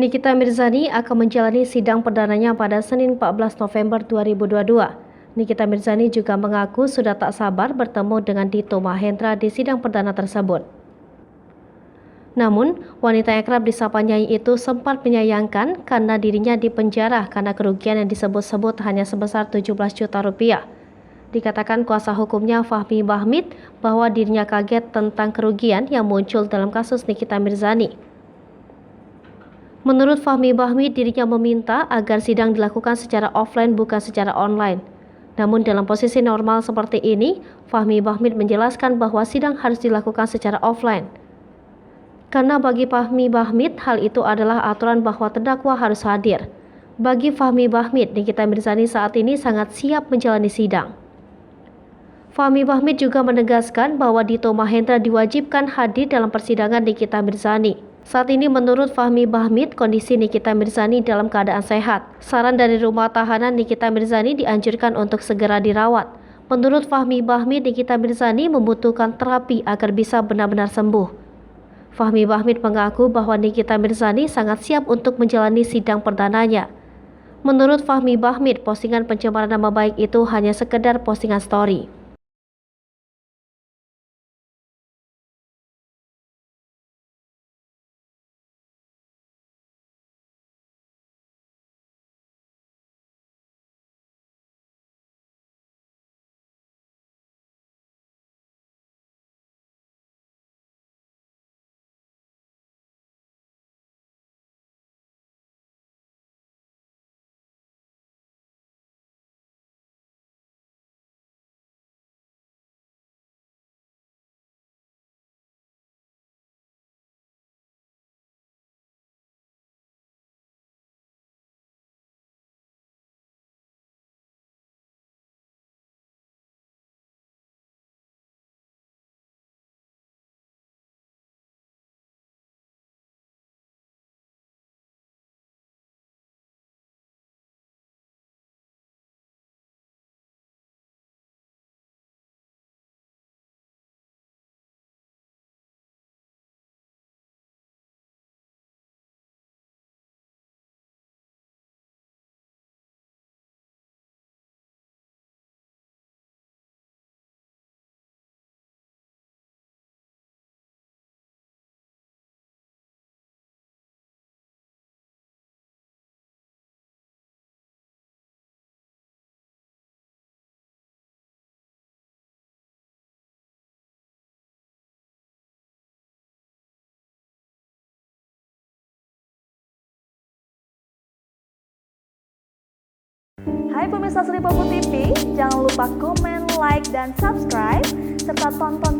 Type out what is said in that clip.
Nikita Mirzani akan menjalani sidang perdananya pada Senin 14 November 2022. Nikita Mirzani juga mengaku sudah tak sabar bertemu dengan Dito Mahendra di sidang perdana tersebut. Namun, wanita yang kerap disapa Nyai itu sempat menyayangkan karena dirinya dipenjara karena kerugian yang disebut-sebut hanya sebesar 17 juta rupiah. Dikatakan kuasa hukumnya Fahmi Bahmid bahwa dirinya kaget tentang kerugian yang muncul dalam kasus Nikita Mirzani. Menurut Fahmi Bahmid, dirinya meminta agar sidang dilakukan secara offline bukan secara online. Namun dalam posisi normal seperti ini, Fahmi Bahmid menjelaskan bahwa sidang harus dilakukan secara offline. Karena bagi Fahmi Bahmid, hal itu adalah aturan bahwa terdakwa harus hadir. Bagi Fahmi Bahmid, Nikita Mirzani saat ini sangat siap menjalani sidang. Fahmi Bahmid juga menegaskan bahwa Dito Mahendra diwajibkan hadir dalam persidangan Nikita Mirzani. Saat ini menurut Fahmi Bahmid, kondisi Nikita Mirzani dalam keadaan sehat. Saran dari rumah tahanan Nikita Mirzani dianjurkan untuk segera dirawat. Menurut Fahmi Bahmid, Nikita Mirzani membutuhkan terapi agar bisa benar-benar sembuh. Fahmi Bahmid mengaku bahwa Nikita Mirzani sangat siap untuk menjalani sidang perdananya. Menurut Fahmi Bahmid, postingan pencemaran nama baik itu hanya sekedar postingan story. Hai pemirsa Sri Popo TV, jangan lupa komen, like, dan subscribe, serta tonton